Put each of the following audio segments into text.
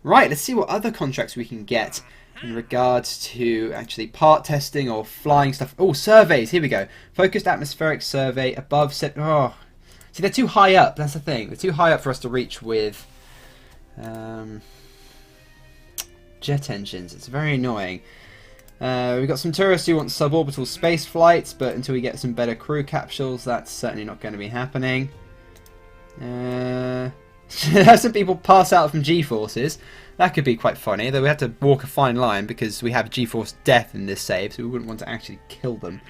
Right, let's see what other contracts we can get in regards to actually part testing or flying stuff. Oh, surveys, here we go. Focused atmospheric survey above set. Oh, see, they're too high up, that's the thing. They're too high up for us to reach with jet engines. It's very annoying. We've got some tourists who want suborbital space flights, but until we get some better crew capsules, that's certainly not going to be happening. Some people pass out from G-forces. That could be quite funny, though we have to walk a fine line because we have G-force death in this save, so we wouldn't want to actually kill them.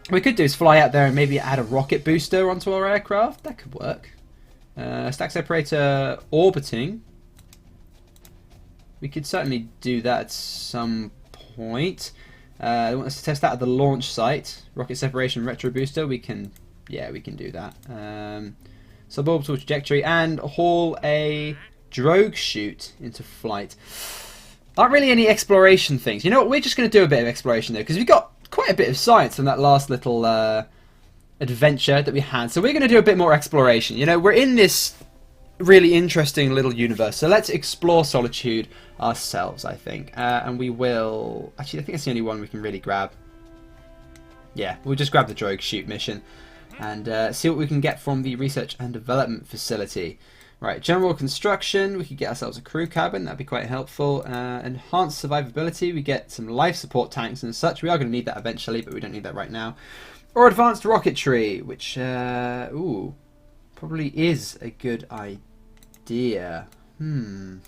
What we could do is fly out there and maybe add a rocket booster onto our aircraft. That could work. Stack separator orbiting. We could certainly do that at some point. They want us to test that at the launch site. Rocket separation retro booster. We can, yeah, we can do that. Suborbital trajectory and haul a drogue chute into flight. Aren't really any exploration things. You know what? We're just going to do a bit of exploration though, because we got quite a bit of science from that last little adventure that we had. So we're going to do a bit more exploration. You know, we're in this really interesting little universe. So let's explore Solitude ourselves, I think. And we will... Actually, I think that's the only one we can really grab. Yeah, we'll just grab the drogue chute mission and see what we can get from the research and development facility. Right, general construction, we could get ourselves a crew cabin, that'd be quite helpful. Enhanced survivability, we get some life support tanks and such. We are going to need that eventually, but we don't need that right now. Or advanced rocketry, which, ooh, probably is a good idea. What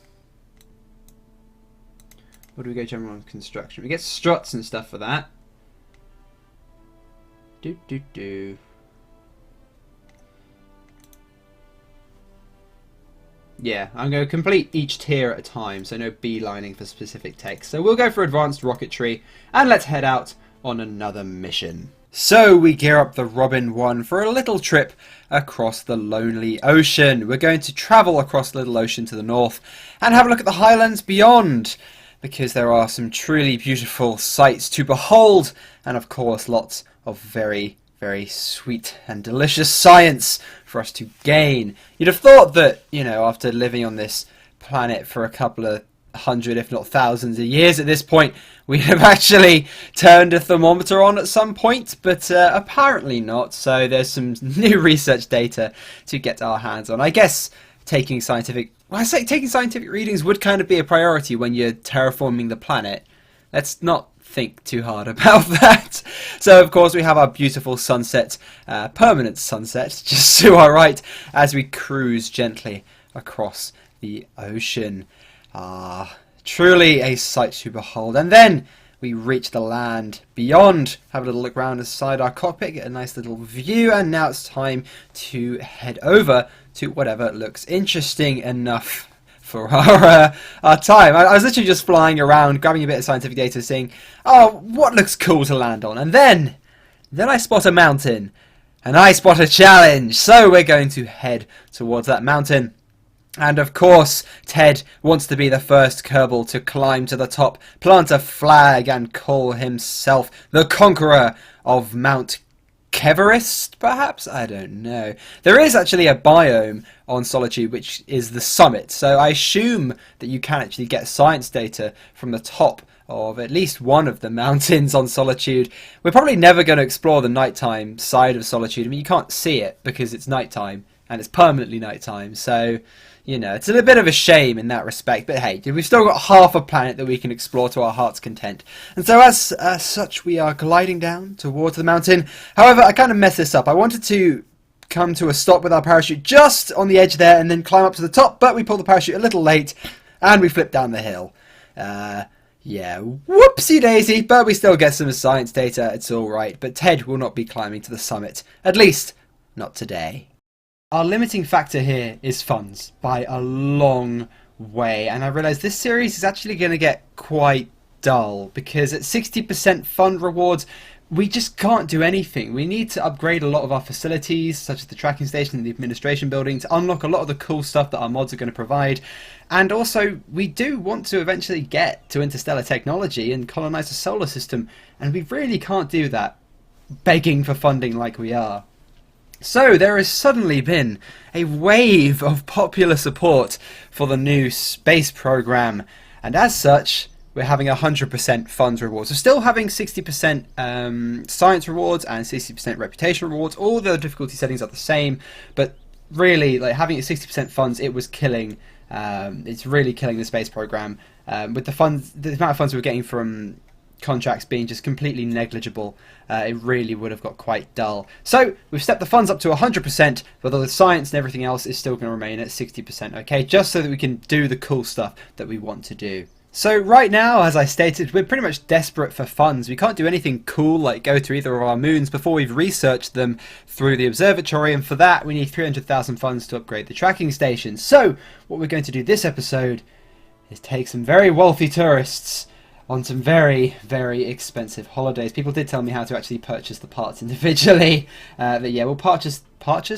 do we go general construction? We get struts and stuff for that. Yeah, I'm going to complete each tier at a time, so no beelining for specific text. So we'll go for advanced rocketry, and let's head out on another mission. So we gear up the Robin 1 for a little trip across the lonely ocean. We're going to travel across the little ocean to the north and have a look at the highlands beyond, because there are some truly beautiful sights to behold, and of course lots of very sweet and delicious science for us to gain. You'd have thought that, you know, after living on this planet for a couple of hundred, if not thousands of years at this point, we'd have actually turned a thermometer on at some point, but apparently not. So there's some new research data to get our hands on. I guess taking scientific readings would kind of be a priority when you're terraforming the planet. Let's not think too hard about that. So of course we have our beautiful sunset, permanent sunset, just to our right as we cruise gently across the ocean. Truly a sight to behold. And then we reach the land beyond, have a little look around inside our cockpit, get a nice little view, and now it's time to head over to whatever looks interesting enough for our time. I was literally just flying around, grabbing a bit of scientific data, saying, oh, what looks cool to land on? And then I spot a mountain, and I spot a challenge. So we're going to head towards that mountain. And of course, Ted wants to be the first Kerbal to climb to the top, plant a flag, and call himself the conqueror of Mount Keverest, perhaps? I don't know. There is actually a biome on Solitude which is the summit, so I assume that you can actually get science data from the top of at least one of the mountains on Solitude. We're probably never going to explore the nighttime side of Solitude. I mean, you can't see it because it's nighttime, and it's permanently nighttime, so you know, it's a bit of a shame in that respect, but hey, we've still got half a planet that we can explore to our heart's content. And so as such, we are gliding down towards the mountain. However, I kind of messed this up. I wanted to come to a stop with our parachute just on the edge there and then climb up to the top, but we pulled the parachute a little late and we flipped down the hill. Yeah, whoopsie daisy, but we still get some science data, it's alright. But Ted will not be climbing to the summit, at least not today. Our limiting factor here is funds by a long way, and I realise this series is actually going to get quite dull because at 60% fund rewards we just can't do anything. We need to upgrade a lot of our facilities, such as the tracking station and the administration building, to unlock a lot of the cool stuff that our mods are going to provide. And also we do want to eventually get to interstellar technology and colonise the solar system, and we really can't do that begging for funding like we are. So there has suddenly been a wave of popular support for the new space program, and as such, we're having 100% funds rewards. We're still having 60% science rewards and 60% reputation rewards. All the difficulty settings are the same, but really, like having it 60% funds, it was killing. It's really killing the space program. With the funds, the amount of funds we were getting from contracts being just completely negligible, it really would have got quite dull. So we've stepped the funds up to 100%, but the science and everything else is still going to remain at 60%, okay, just so that we can do the cool stuff that we want to do. So right now, as I stated, we're pretty much desperate for funds. We can't do anything cool like go to either of our moons before we've researched them through the observatory, and for that we need 300,000 funds to upgrade the tracking station. So what we're going to do this episode is take some very wealthy tourists on some very, very expensive holidays. People did tell me how to actually purchase the parts individually. But yeah, we'll purchase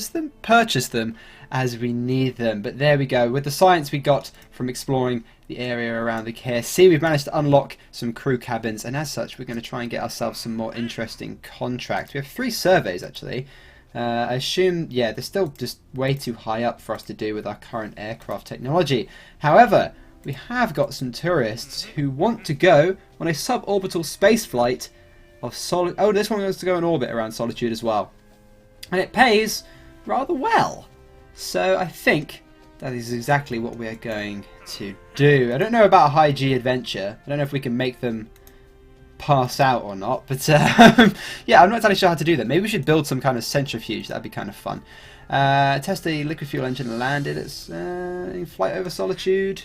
them as we need them. But there we go. With the science we got from exploring the area around the KSP, we've managed to unlock some crew cabins, and as such, we're going to try and get ourselves some more interesting contracts. We have 3 surveys actually. I assume, yeah, they're still just way too high up for us to do with our current aircraft technology. However, we have got some tourists who want to go on a suborbital space flight of Solitude. Oh, this one wants to go in orbit around Solitude as well. And it pays rather well. So I think that is exactly what we're going to do. I don't know about a high G adventure. I don't know if we can make them pass out or not. But yeah, I'm not entirely sure how to do that. Maybe we should build some kind of centrifuge. That'd be kind of fun. Test a liquid fuel engine and land it. It's flight over Solitude.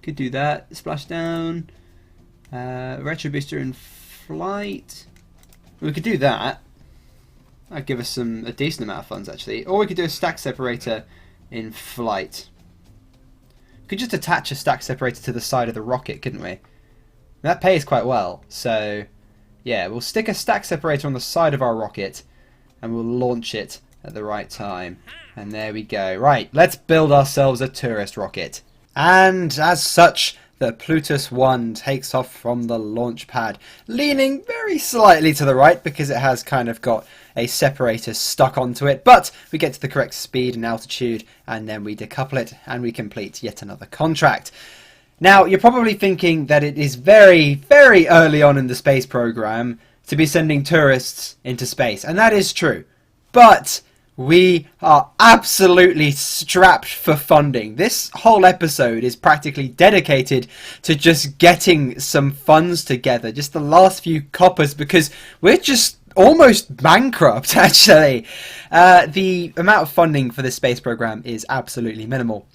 Could do that. Splashdown. Retro booster in flight. We could do that. That'd give us a decent amount of funds actually. Or we could do a stack separator in flight. We could just attach a stack separator to the side of the rocket, couldn't we? That pays quite well. So yeah, we'll stick a stack separator on the side of our rocket and we'll launch it at the right time. And there we go. Right, let's build ourselves a tourist rocket. And as such, the Plutus 1 takes off from the launch pad, leaning very slightly to the right because it has kind of got a separator stuck onto it. But we get to the correct speed and altitude, and then we decouple it, and we complete yet another contract. Now, you're probably thinking that it is very, very early on in the space program to be sending tourists into space, and that is true. But we are absolutely strapped for funding. This whole episode is practically dedicated to just getting some funds together, just the last few coppers, because we're just almost bankrupt, actually. The amount of funding for this space program is absolutely minimal.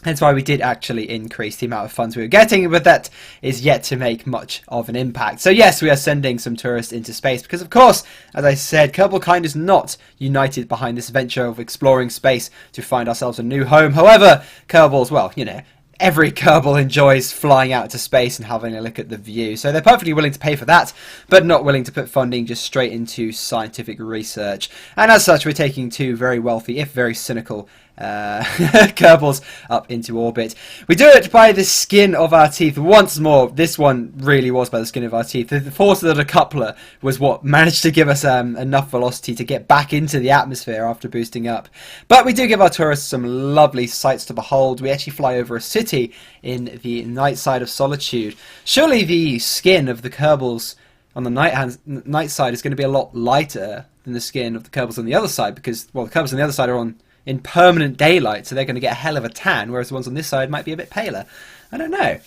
Hence why we did actually increase the amount of funds we were getting, but that is yet to make much of an impact. So yes, we are sending some tourists into space because, of course, as I said, Kerbalkind is not united behind this venture of exploring space to find ourselves a new home. However, Kerbal's, well, you know, every Kerbal enjoys flying out to space and having a look at the view. So they're perfectly willing to pay for that, but not willing to put funding just straight into scientific research. And as such, we're taking 2 very wealthy, if very cynical, Kerbals up into orbit. We do it by the skin of our teeth. Once more, this one really was by the skin of our teeth. The force of the decoupler was what managed to give us enough velocity to get back into the atmosphere after boosting up. But we do give our tourists some lovely sights to behold. We actually fly over a city in the night side of Solitude. Surely the skin of the Kerbals on the night side is going to be a lot lighter than the skin of the Kerbals on the other side, because, well, the Kerbals on the other side are in permanent daylight, so they're going to get a hell of a tan, whereas the ones on this side might be a bit paler. I don't know.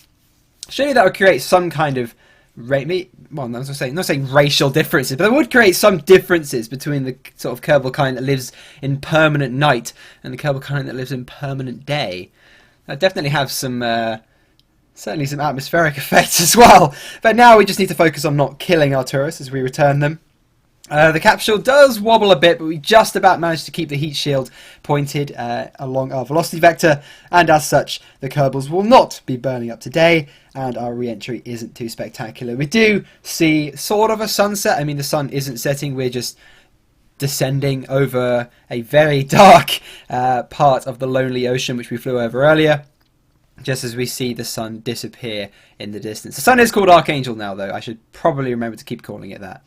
Surely that would create some kind of well, I'm not saying racial differences, but it would create some differences between the sort of Kerbalkind that lives in permanent night and the Kerbalkind that lives in permanent day. That definitely have some certainly some atmospheric effects as well. But now we just need to focus on not killing our tourists as we return them. The capsule does wobble a bit, but we just about managed to keep the heat shield pointed along our velocity vector, and as such, the Kerbals will not be burning up today, and our re-entry isn't too spectacular. We do see sort of a sunset. I mean, the sun isn't setting, we're just descending over a very dark part of the lonely ocean, which we flew over earlier, just as we see the sun disappear in the distance. The sun is called Archangel now, though. I should probably remember to keep calling it that.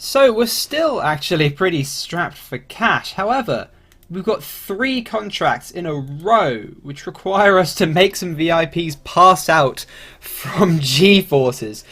So we're still actually pretty strapped for cash. However, we've got 3 contracts in a row which require us to make some VIPs pass out from G-forces.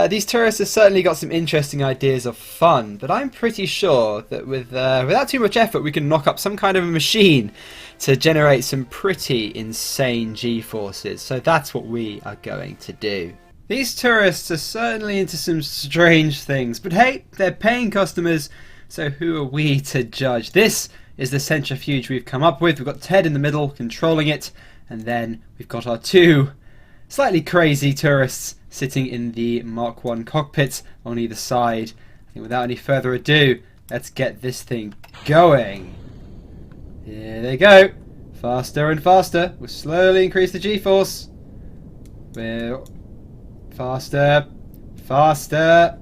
These tourists have certainly got some interesting ideas of fun, but I'm pretty sure that without too much effort we can knock up some kind of a machine to generate some pretty insane G-forces. So that's what we are going to do. These tourists are certainly into some strange things, but hey, they're paying customers, so who are we to judge? This is the centrifuge we've come up with. We've got Ted in the middle controlling it, and then we've got our 2 slightly crazy tourists sitting in the Mark 1 cockpit on either side. I think without any further ado, let's get this thing going. Here they go. Faster and faster. We'll slowly increase the G-force. We're faster. Faster.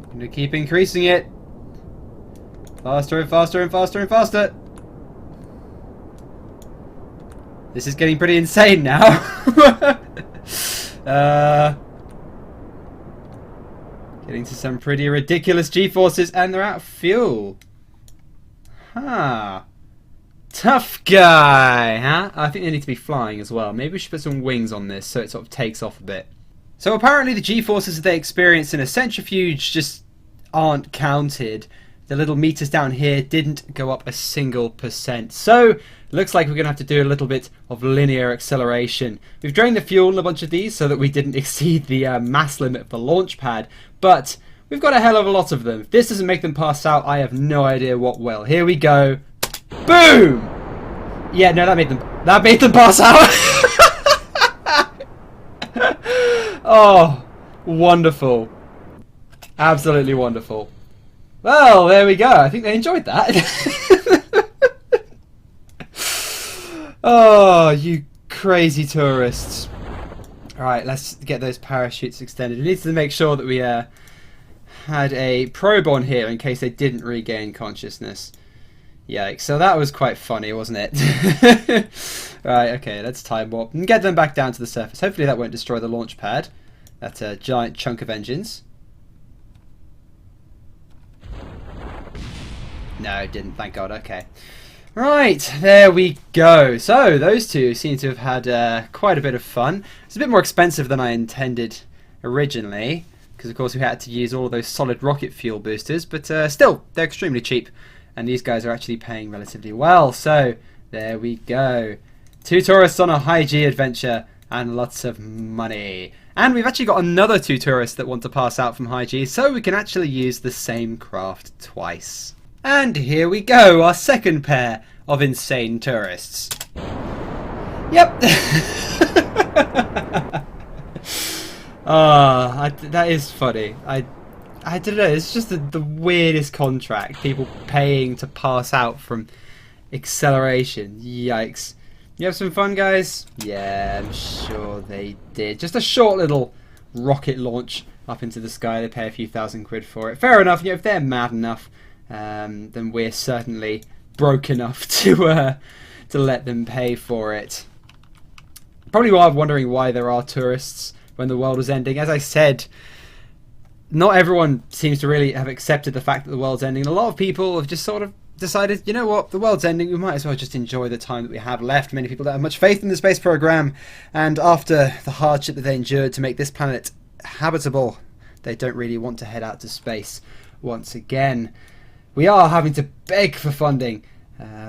I'm going to keep increasing it. Faster and faster and faster and faster. This is getting pretty insane now. Getting to some pretty ridiculous G-forces, and they're out of fuel. Huh. Tough guy, huh? I think they need to be flying as well. Maybe we should put some wings on this so it sort of takes off a bit. So apparently the G-forces that they experience in a centrifuge just aren't counted. The little meters down here didn't go up a single %. So looks like we're going to have to do a little bit of linear acceleration. We've drained the fuel in a bunch of these so that we didn't exceed the mass limit of the launch pad, but we've got a hell of a lot of them. If this doesn't make them pass out, I have no idea what will. Here we go. Boom! Yeah, no, that made them pass out. Oh, wonderful. Absolutely wonderful. Well, there we go. I think they enjoyed that. Oh, you crazy tourists. Alright, let's get those parachutes extended. We need to make sure that we had a probe on here in case they didn't regain consciousness. Yikes. So that was quite funny, wasn't it? Right, okay, let's time warp and get them back down to the surface. Hopefully that won't destroy the launch pad. That's a giant chunk of engines. No, it didn't, thank God. Okay. Right, there we go. So, those two seem to have had quite a bit of fun. It's a bit more expensive than I intended originally, because of course we had to use all of those solid rocket fuel boosters, but still, they're extremely cheap, and these guys are actually paying relatively well. So, there we go. 2 tourists on a high G adventure, and lots of money. And we've actually got another 2 tourists that want to pass out from high G, so we can actually use the same craft twice. And here we go, our second pair of insane tourists. Yep. That is funny. I don't know, it's just the weirdest contract. People paying to pass out from acceleration. Yikes. You have some fun, guys? Yeah, I'm sure they did. Just a short little rocket launch up into the sky. They pay a few £1,000 for it. Fair enough, you know, if they're mad enough, then we're certainly broke enough to let them pay for it. Probably wondering why there are tourists when the world was ending. As I said, not everyone seems to really have accepted the fact that the world's ending. A lot of people have just sort of decided, you know what, the world's ending, we might as well just enjoy the time that we have left. Many people don't have much faith in the space program, and after the hardship that they endured to make this planet habitable, they don't really want to head out to space once again. We are having to beg for funding,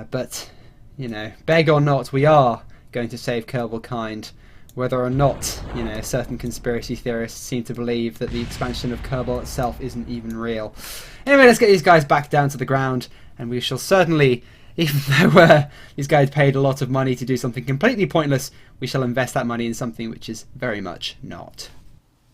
but, you know, beg or not, we are going to save Kerbalkind, whether or not, you know, certain conspiracy theorists seem to believe that the expansion of Kerbol itself isn't even real. Anyway, let's get these guys back down to the ground, and we shall certainly, even though these guys paid a lot of money to do something completely pointless, we shall invest that money in something which is very much not.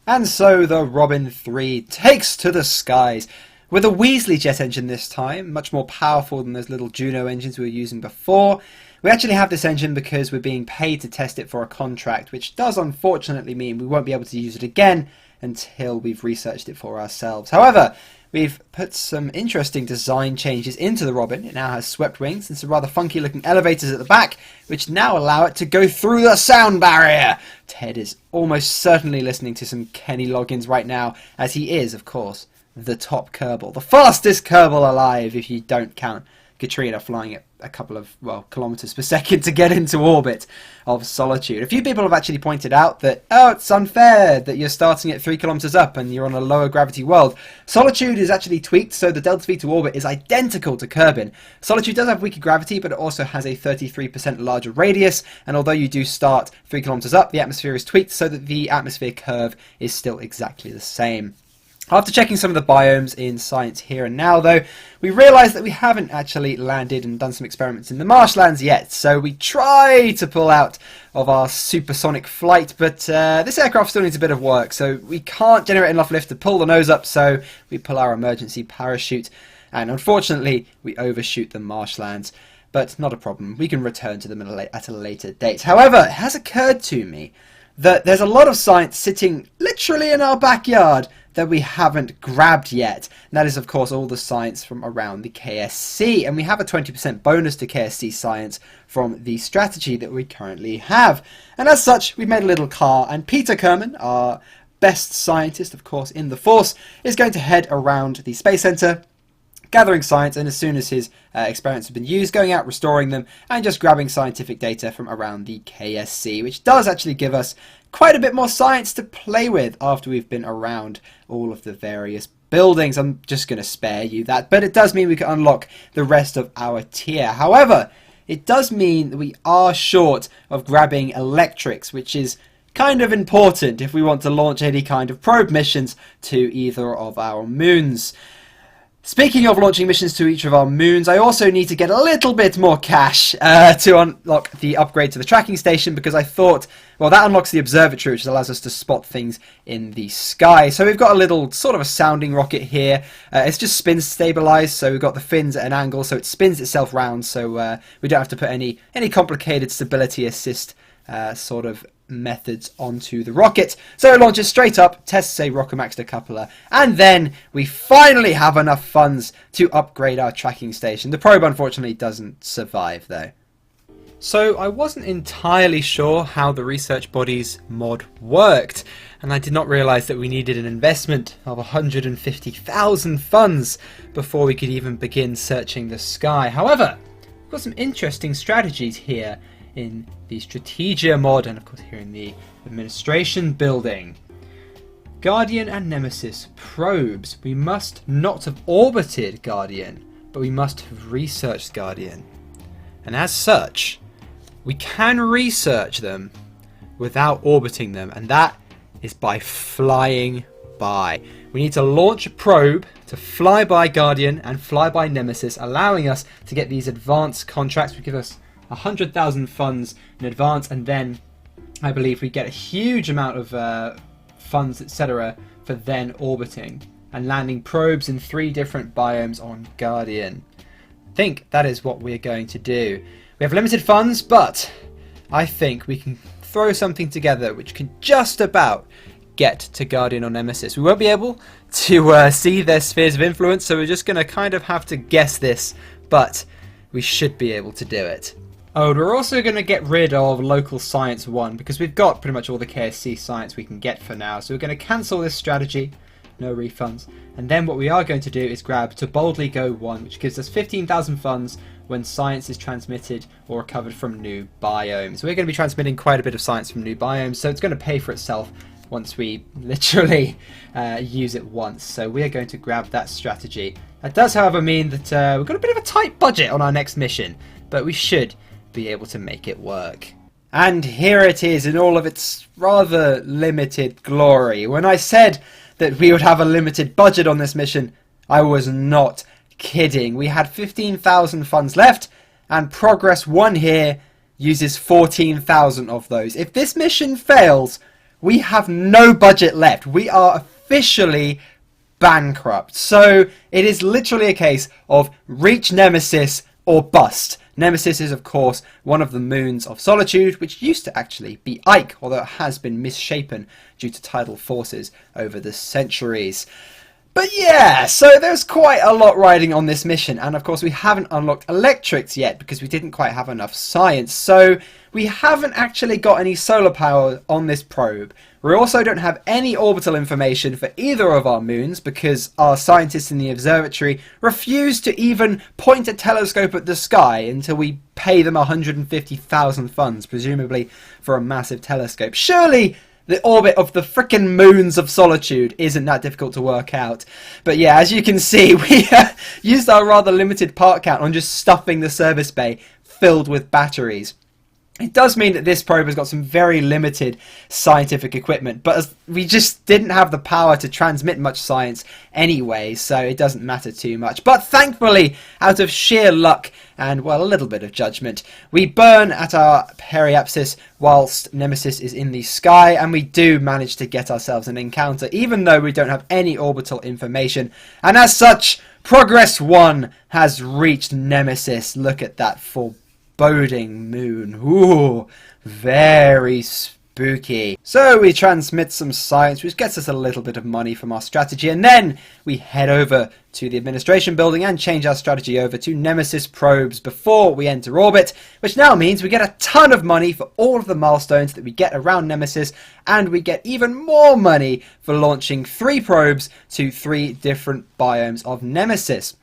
And so the Robin 3 takes to the skies. With a Weasley jet engine this time, much more powerful than those little Juno engines we were using before. We actually have this engine because we're being paid to test it for a contract, which does unfortunately mean we won't be able to use it again until we've researched it for ourselves. However, we've put some interesting design changes into the Robin. It now has swept wings and some rather funky looking elevators at the back, which now allow it to go through the sound barrier. Ted is almost certainly listening to some Kenny Loggins right now, as he is, of course, the top Kerbal. The fastest Kerbal alive, if you don't count Katrina flying at a couple of, well, kilometers per second to get into orbit of Solitude. A few people have actually pointed out that, oh, it's unfair that you're starting at 3 kilometers up and you're on a lower gravity world. Solitude is actually tweaked, so the delta V to orbit is identical to Kerbin. Solitude does have weaker gravity, but it also has a 33% larger radius, and although you do start 3 kilometers up, the atmosphere is tweaked so that the atmosphere curve is still exactly the same. After checking some of the biomes in Science Here and Now, though, we realised that we haven't actually landed and done some experiments in the marshlands yet, so we try to pull out of our supersonic flight, but this aircraft still needs a bit of work, so we can't generate enough lift to pull the nose up, so we pull our emergency parachute, and unfortunately we overshoot the marshlands. But not a problem, we can return to them at a later date. However, it has occurred to me that there's a lot of science sitting literally in our backyard that we haven't grabbed yet. And that is, of course, all the science from around the KSC. And we have a 20% bonus to KSC science from the strategy that we currently have. And as such, we've made a little car. And Peter Kerman, our best scientist, of course, in the Force, is going to head around the Space Center, gathering science, and as soon as his experiments have been used, going out, restoring them, and just grabbing scientific data from around the KSC, which does actually give us quite a bit more science to play with after we've been around all of the various buildings. I'm just going to spare you that, but it does mean we can unlock the rest of our tier. However, it does mean that we are short of grabbing electrics, which is kind of important if we want to launch any kind of probe missions to either of our moons. Speaking of launching missions to each of our moons, I also need to get a little bit more cash to unlock the upgrade to the tracking station, because I thought, well, that unlocks the observatory, which allows us to spot things in the sky. So we've got a little sort of a sounding rocket here. It's just spin stabilized, so we've got the fins at an angle, so it spins itself round, so we don't have to put any complicated stability assist sort of methods onto the rocket. So it launches straight up, tests a Rockomax decoupler, and then we finally have enough funds to upgrade our tracking station. The probe unfortunately doesn't survive though. So I wasn't entirely sure how the research body's mod worked, and I did not realise that we needed an investment of 150,000 funds before we could even begin searching the sky. However, we've got some interesting strategies here in the Strategia mod, and of course here in the administration building. Guardian and Nemesis probes. We must not have orbited Guardian, but we must have researched Guardian. And as such, we can research them without orbiting them, and that is by flying by. We need to launch a probe to fly by Guardian and fly by Nemesis, allowing us to get these advanced contracts, which give us 100,000 funds in advance, and then I believe we get a huge amount of funds, etc., for then orbiting and landing probes in 3 different biomes on Guardian. I think that is what we're going to do. We have limited funds, but I think we can throw something together which can just about get to Guardian or Nemesis. We won't be able to see their spheres of influence, so we're just going to kind of have to guess this, but we should be able to do it. Oh, and we're also going to get rid of local science 1, because we've got pretty much all the KSC science we can get for now. So we're going to cancel this strategy, no refunds. And then what we are going to do is grab To Boldly Go 1, which gives us 15,000 funds when science is transmitted or recovered from new biomes. We're going to be transmitting quite a bit of science from new biomes, so it's going to pay for itself once we literally use it once. So we are going to grab that strategy. That does, however, mean that we've got a bit of a tight budget on our next mission, but we should be able to make it work. And here it is in all of its rather limited glory. When I said that we would have a limited budget on this mission, I was not kidding. We had 15,000 funds left, and Progress 1 here uses 14,000 of those. If this mission fails, we have no budget left. We are officially bankrupt. So it is literally a case of reach Nemesis or bust. Nemesis is, of course, one of the moons of Solitude, which used to actually be Ike, although it has been misshapen due to tidal forces over the centuries. But yeah, so there's quite a lot riding on this mission, and of course we haven't unlocked electrics yet because we didn't quite have enough science, so we haven't actually got any solar power on this probe. We also don't have any orbital information for either of our moons because our scientists in the observatory refuse to even point a telescope at the sky until we pay them 150,000 funds, presumably for a massive telescope. Surely the orbit of the frickin' moons of solitude isn't that difficult to work out. But yeah, as you can see, we used our rather limited part count on just stuffing the service bay filled with batteries. It does mean that this probe has got some very limited scientific equipment, but as we just didn't have the power to transmit much science anyway, so it doesn't matter too much. But thankfully, out of sheer luck and, well, a little bit of judgment, we burn at our periapsis whilst Nemesis is in the sky, and we do manage to get ourselves an encounter, even though we don't have any orbital information. And as such, Progress 1 has reached Nemesis. Look at that foreboding moon. Ooh, very spooky. So we transmit some science, which gets us a little bit of money from our strategy, and then we head over to the administration building and change our strategy over to Nemesis probes before we enter orbit, which now means we get a ton of money for all of the milestones that we get around Nemesis, and we get even more money for launching 3 probes to 3 different biomes of Nemesis.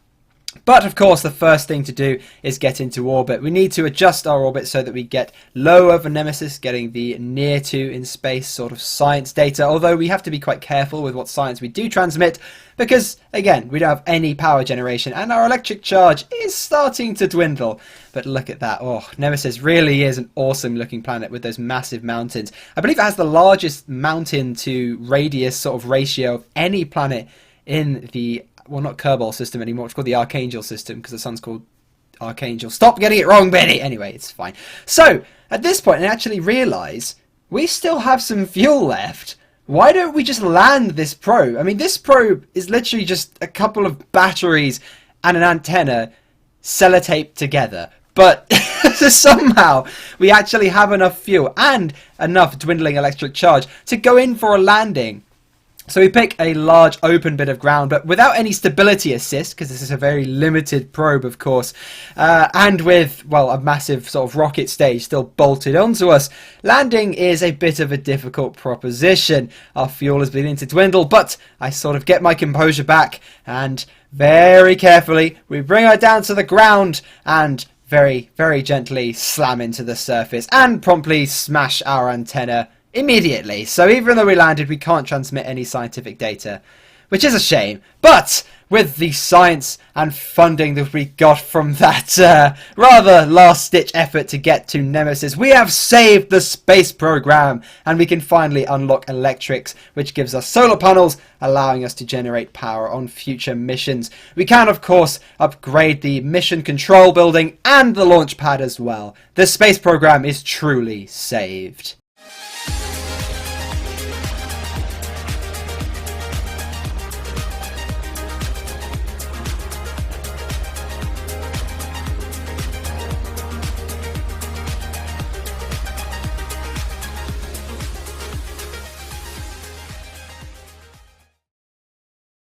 But of course the first thing to do is get into orbit. We need to adjust our orbit so that we get lower for Nemesis, getting the near to in space sort of science data, although we have to be quite careful with what science we do transmit because, again, we don't have any power generation and our electric charge is starting to dwindle. But look at that. Oh, Nemesis really is an awesome looking planet with those massive mountains. I believe it has the largest mountain to radius sort of ratio of any planet in the, well, not Kerbol system anymore, it's called the Archangel system because the sun's called Archangel. Stop getting it wrong, Beardy! Anyway, it's fine. So, at this point, I actually realise we still have some fuel left. Why don't we just land this probe? I mean, this probe is literally just a couple of batteries and an antenna sellotaped together. But somehow we actually have enough fuel and enough dwindling electric charge to go in for a landing. So we pick a large open bit of ground, but without any stability assist, because this is a very limited probe, of course, and with, well, a massive sort of rocket stage still bolted onto us. Landing is a bit of a difficult proposition. Our fuel is beginning to dwindle, but I sort of get my composure back, and very carefully we bring her down to the ground, and very, very gently slam into the surface, and promptly smash our antenna immediately. So even though we landed, we can't transmit any scientific data, which is a shame. But with the science and funding that we got from that rather last-ditch effort to get to Nemesis, we have saved the space program, and we can finally unlock electrics, which gives us solar panels, allowing us to generate power on future missions. We can, of course, upgrade the mission control building and the launch pad as well. The space program is truly saved.